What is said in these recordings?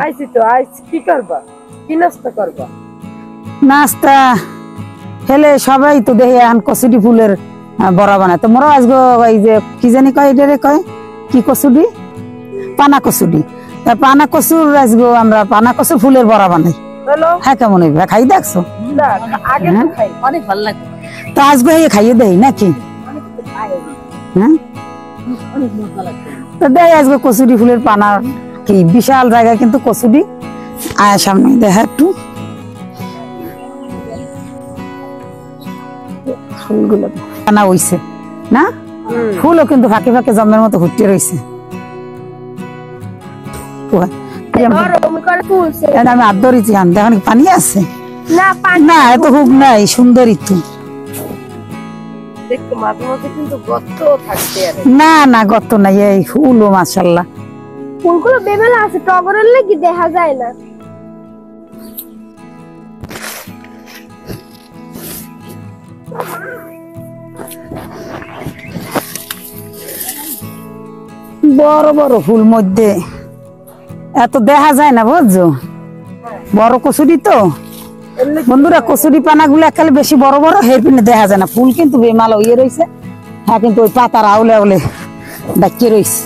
আইছি তো আইছি কি করবা কি নাস্তা করবা নাস্তা হেলে সবাই তো দেখে এখন কচুরি ফুলের বড়া বানায় তোমরা আজকে এই যে কি জানি কয় এটারে কয় কি কচুরি পানা কচুরি তা পানা কচুর আজকে আমরা পানা কচুর ফুলের বড়া বানাই হ্যাঁ কেমন হইবে খাই দেখছো অনেক ভালো লাগে তো আজকে খাইয়ে দেই নাকি হ্যাঁ তো দেয় আজকে কচুরি ফুলের পানা কি বিশাল জায়গা কিন্তু কচুরি আয় সামনে দেখা একটু ফুলগুলো পানা হইছে না ফুলও কিন্তু ফাঁকে ফাঁকে জন্মের মতো ঘুরতে রয়েছে আমি হাত ধরেছি দেখেন পানি আছে না এত হুক নাই সুন্দরী তো না না গত নাই এই ফুলও মাশাআল্লাহ ফুলগুলো বেমেলা আছে টগরের লাগি দেখা যায় না বড় বড় ফুল মধ্যে এত দেখা যায় না বুঝছো বড় কচুরি তো বন্ধুরা কচুরি পানা গুলো একালে বেশি বড় বড় হেরপিনে দেখা যায় না ফুল কিন্তু বেমালা হয়ে রয়েছে হ্যাঁ কিন্তু ওই পাতার আউলে আউলে ডাকিয়ে রয়েছে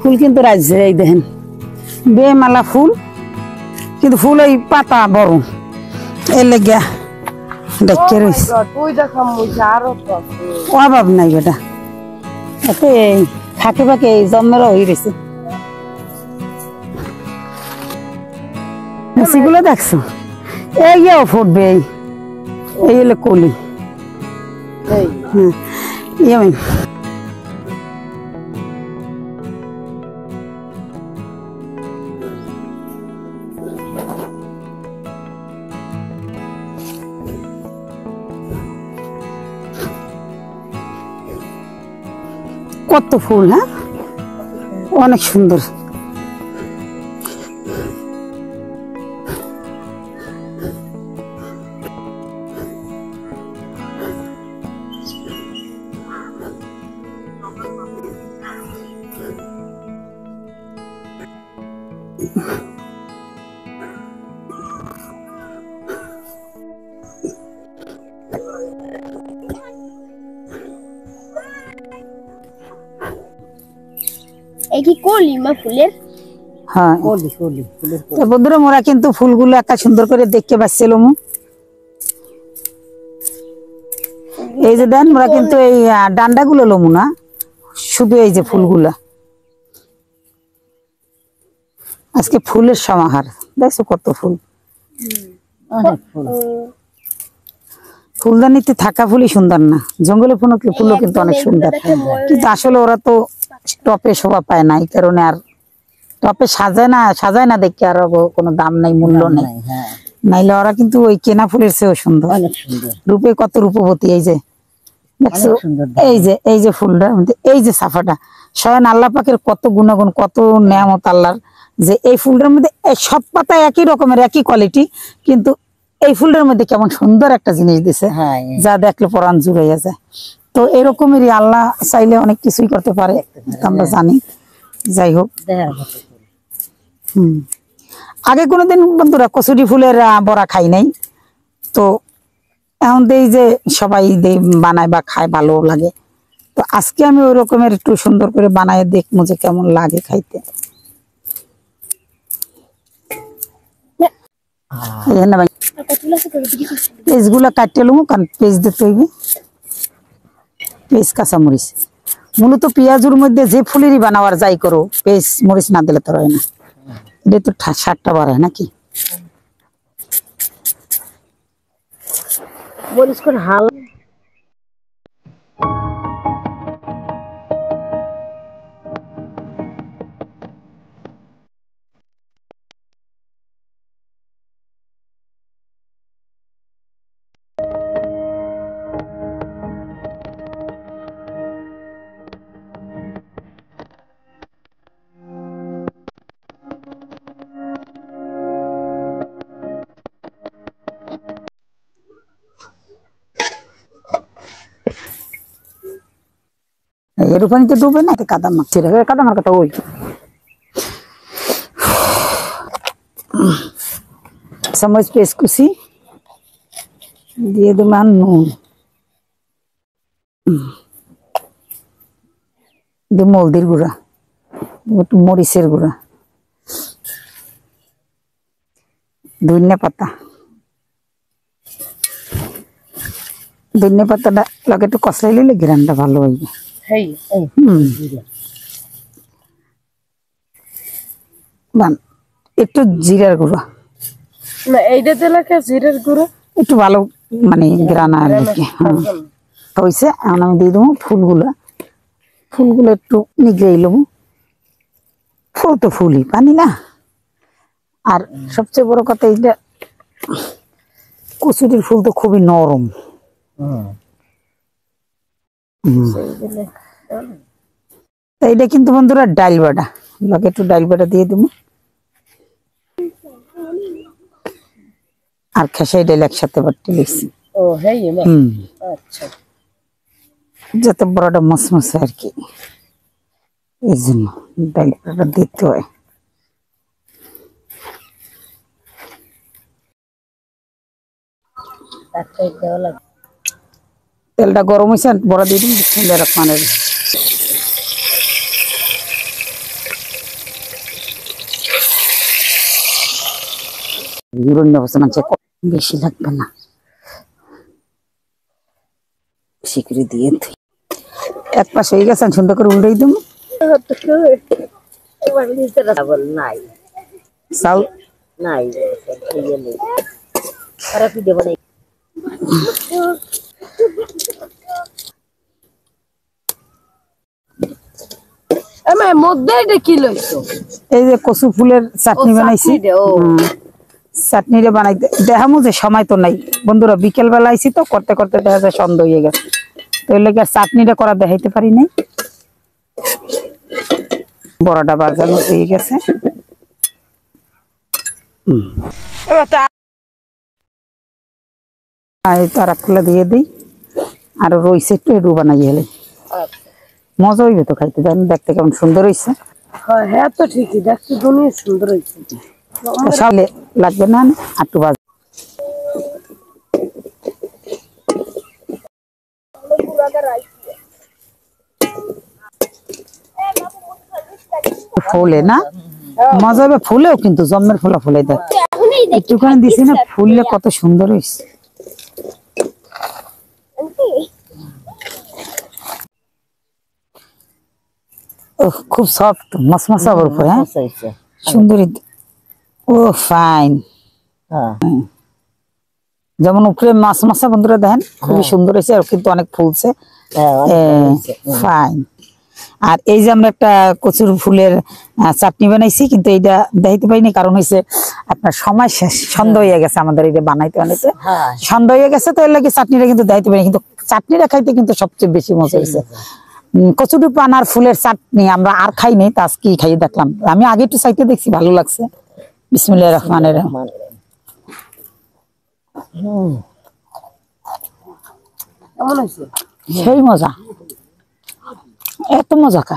ফুল কিন্তু রাজছে এই দেখেন বেমালা ফুল কিন্তু ফুল ওই পাতা বড় এর লেগে ডাকিয়ে রয়েছে অভাব নাই বেটা এতে ফাঁকে ফাঁকে জন্মেরও হয়ে রয়েছে মুসিগুলো দেখছো এইও ফুটবে এই হলো কলি কত ফুল হ্যাঁ অনেক সুন্দর হ্যাঁ বন্ধুরা মোরা কিন্তু ফুলগুলো একটা সুন্দর করে দেখতে পাচ্ছিল এই যে দেন মোরা কিন্তু এই ডান্ডা গুলো লমু না শুধু এই যে ফুলগুলা আজকে ফুলের সমাহার দেখছো কত ফুল ফুলদানিতে থাকা ফুলই সুন্দর না জঙ্গলে ফুলও কিন্তু অনেক সুন্দর কিন্তু আসলে ওরা তো টপে শোভা পায় না এই কারণে আর টপে সাজায় না দেখে আর কোনো দাম নাই মূল্য নেই নাইলে ওরা কিন্তু ওই কেনা ফুলের চেয়েও সুন্দর রূপে কত রূপবতী এই যে দেখছো এই যে ফুলটা এই যে সাফাটা স্বয়ং আল্লাহ পাকের কত গুণাগুণ কত নেয়ামত আল্লাহর যে এই ফুলটার মধ্যে সব পাতা একই রকমের একই কোয়ালিটি কিন্তু এই ফুলটার মধ্যে কেমন সুন্দর একটা জিনিস দিছে যা দেখলে পরাণ জুড়াইয়া যায় তো এরকমই আল্লাহ চাইলে অনেক কিছুই করতে পারে আমরা জানি যাই হোক আগে কোনোদিন বন্ধুরা কচুরি ফুলের বড়া খাই নাই তো এখন দেই যে সবাই বানায় বা খায় ভালো লাগে তো আজকে আমি ওই রকমের একটু সুন্দর করে বানায় দেখবো যে কেমন লাগে খাইতে পেঁয়াজ গুলা কাটতে লুমু কারণ পেঁয়াজ দিতে হইবে পেঁয়াজ কাঁচামরিচ মূলত পেঁয়াজের মধ্যে যে ফুলেরই বানাওয়ার যাই করো পেঁয়াজ মরিচ না দিলে তো হয় না এটা তো স্বাদটা বাড়ায় নাকি মরিচ কোন হাল এর পানিতে ডুবে না কাদা মাছ কাদা মার্কাটা ওই কাঁচামরিচ পেস্ট কুচি দিয়ে দেব আর নুন, দেব হলদির গুঁড়া, দেব একটু মরিচের গুঁড়া, ধনিয়া পাতা, ধনিয়া পাতাটা লগে একটু কষাই নিলে ঘ্রাণটা ভালো হইবে। হেই বান একটু জিরার গুঁড়া, না এইটা দিলে কে জিরের গুঁড়ো একটু ভালো মানে ঘ্রাণ আর কি। হয়েছে, এখন আমি দিয়ে দেবো ফুলগুলো, ফুলগুলো একটু নিগড়ে নেবো। ফুল তো ফুলই, পানি না। আর সবচেয়ে বড় কথা এইটা কচুরির ফুল তো খুবই নরম। এইটা কিন্তু বন্ধুরা ডাল বাটা, লগে একটু ডাল বাটা দিয়ে দেবো আর খেসাই ডাল একসাথে বাটতে দিচ্ছি। ও হেই মা আচ্ছা যাতে বড়টা মসমসে আর কি, এই জন্য ডাল বাটা দিতে হয়। তেলটা গরম হয়েছে, বড় দিয়ে দিন বিসমিল্লাহির রহমানির রহিম। বেশি লাগবে না, বেশি করে দিয়ে দিই। এক পাশে হয়ে গেছে, সুন্দর করে উল্টাই দেবো। নাই চাল নাই খারাপ দেব না আমার মধ্যে এটা কি লইছো? এই যে কচু ফুলের চাটনি বানাইছি। চাটনিটা বানাইতে দেখামো যে সময় তো নাই বন্ধুরা, বিকেল বেলা আইছি তো করতে করতে দেখা যায় সন্ধ্যা হয়ে গেছে, তো এর লেগে চাটনিটা করা দেখাইতে পারি নাই। বড়টা বাজানো হয়ে গেছে। তারা খুলে দিয়ে দিই, আর রইছে একটু এটু বানাই হলে মজা হইবে তো খাইতে, জানি দেখতে কেমন সুন্দর হয়েছে। হ্যাঁ তো ঠিকই দেখতে দুনিয়া সুন্দর হয়েছে। সবলে লাগবে না একটু বাজ ফুলে না মজা হবে, ফুলেও কিন্তু জন্মের ফোলা ফুলে দেয়। একটুখানি দিছি না, ফুললে কত সুন্দর হয়েছে। খুব সফট মসমসা ওর উপরে, হ্যাঁ সুন্দর। ও ফাইন, যেমন উপরে মাছ মাছা বন্ধুরা দেখেন খুবই সুন্দর হয়েছে, আর কিন্তু অনেক ফুলছে। ফাইন। আর এই যে আমরা একটা কচুর ফুলের চাটনি বানাইছি, কিন্তু এইটা দেখাইতে পাইনি, কারণ হয়েছে আপনার সময় শেষ, সন্ধ্যা হয়ে গেছে আমাদের এইটা বানাইতে বানাইতে, সন্ধ্যা হয়ে গেছে, তো এর লাগে চাটনিটা কিন্তু দেখাইতে পারিনি। কিন্তু চাটনিটা খাইতে কিন্তু সবচেয়ে বেশি মজা হয়েছে। কচুরি পানার ফুলের চাটনি আমরা আর খাই নাই, তা আজকে খাইয়ে দেখলাম। আমি আগে একটু চাইতে দেখছি, ভালো লাগছে। বিসমিল্লাহির রহমানির রহিম। কেমন হয়েছে? সেই মজা, এত মজা কা,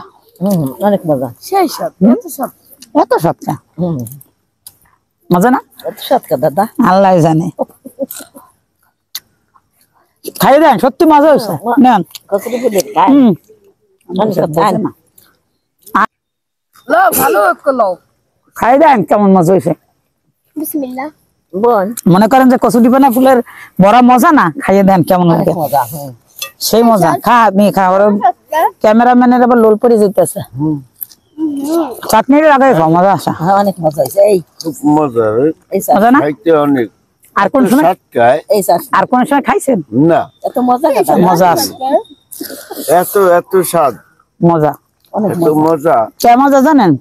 অনেক মজা, সেই সব এত সব এত সবটা মজা না, এত সব কা দাদা আল্লাহ জানে। খাই দেন, সত্যি মজা হয়েছে। নেন কচুরি ফুলের খাই না, লো ভালো করলো, খাই দেন কেমন মজা হয়েছে। বিসমিল্লাহ। বোন মনে করেন যে কচুরি পানা ফুলের বড় মজা না, খাইয়ে দেন কেমন লাগে। মজা সেই মজা, খা মেয়ে খা। ওর ক্যামেরাম্যানের আবার লোল পরে যেতেছে। চাটনিটা লাগাই খাও, মজা আসা। অনেক মজা হয়েছে। এই খুব মজা, মজা না? খাইতে অনেক। আর কোন সময়, এই চাটনি আর কোন সময় খাইছেন? না এত মজা কথা মজা আছে, এত এত স্বাদ, মজা, অনেক এত মজা। কে মজা জানেন?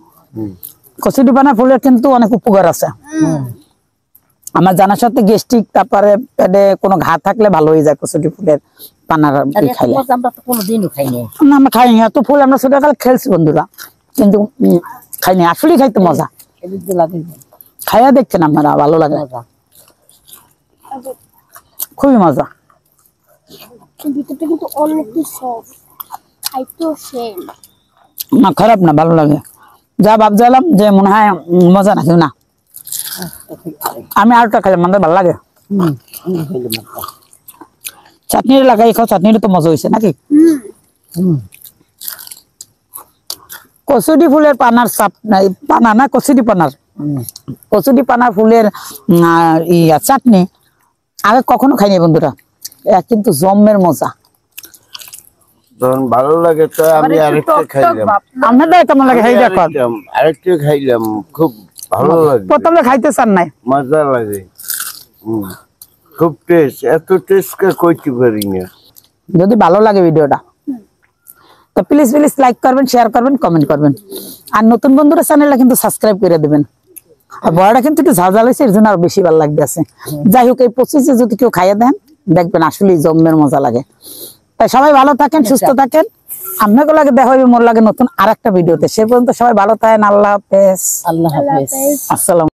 কচুরি পানা ফুলের কিন্তু অনেক উপকার আছে। আমার জানার সাথে গ্যাস্ট্রিক, তারপরে পেটে কোনো ঘা থাকলে ভালো হয়ে যায় কচুরি ফুলের পানার খাইলে। আমরা তো কোনোদিনও খাইনি। না আমরা খাইনি, এত ফুল আমরা ছোটকালে খেলছি বন্ধুরা, কিন্তু খাইনি। আসলে খাইতে মজা, খাইয়া দেখছেন আপনারা, ভালো লাগে, খুবই মজা। ভিতরটা কিন্তু অনেক সফট, খাইতেও সেম। না খারাপ না, ভালো লাগে। যা ভাবছিলাম যে মনে হয় মজা না, কিন্তু না আমি আরটা খাইলাম, মানে ভালো লাগে। খাইলে মাথা চাটনি লাগাই খাও, চাটনিটা তো মজা হয়েছে নাকি? কচুরি ফুলের পানার চাপ পানা না, কচুরি পানার, কচুরি পানার ফুলের চাটনি আগে কখনো খাইনি বন্ধুরা, কিন্তু জম্মের মজা। যখন ভালো লাগে তো আমি আরেকটা খাইলাম। আপনাদের কেমন লাগে? এই দেখো আরেকটা খাইলাম, খুব ভালো লাগে, প্রথমে খাইতে চান নাই, মজা লাগে। খুব টেস্ট, এত টেস্ট কইতে পারি না। যদি ভালো লাগে ভিডিওটা তো প্লিজ প্লিজ লাইক করবেন, শেয়ার করবেন, কমেন্ট করবেন। আর নতুন বন্ধুরা চ্যানেলটা কিন্তু সাবস্ক্রাইব করে দিবেন। আর বড়টা কিন্তু একটু ঝাল ঝাল হয়েছে, এর জন্য আরো বেশি ভালো লাগবে আছে। যাই হোক, এই 25 যদি কেউ খাইয়ে দেন দেখবেন আসলে জম্মের মজা লাগে। তাই সবাই ভালো থাকেন, সুস্থ থাকেন। আপনাকে লাগে দেখা হবে মোর লাগে নতুন আরেকটা ভিডিওতে। সে পর্যন্ত সবাই ভালো থাকেন। আল্লাহ হাফেজ। আল্লাহ হাফেজ। আসসালাম।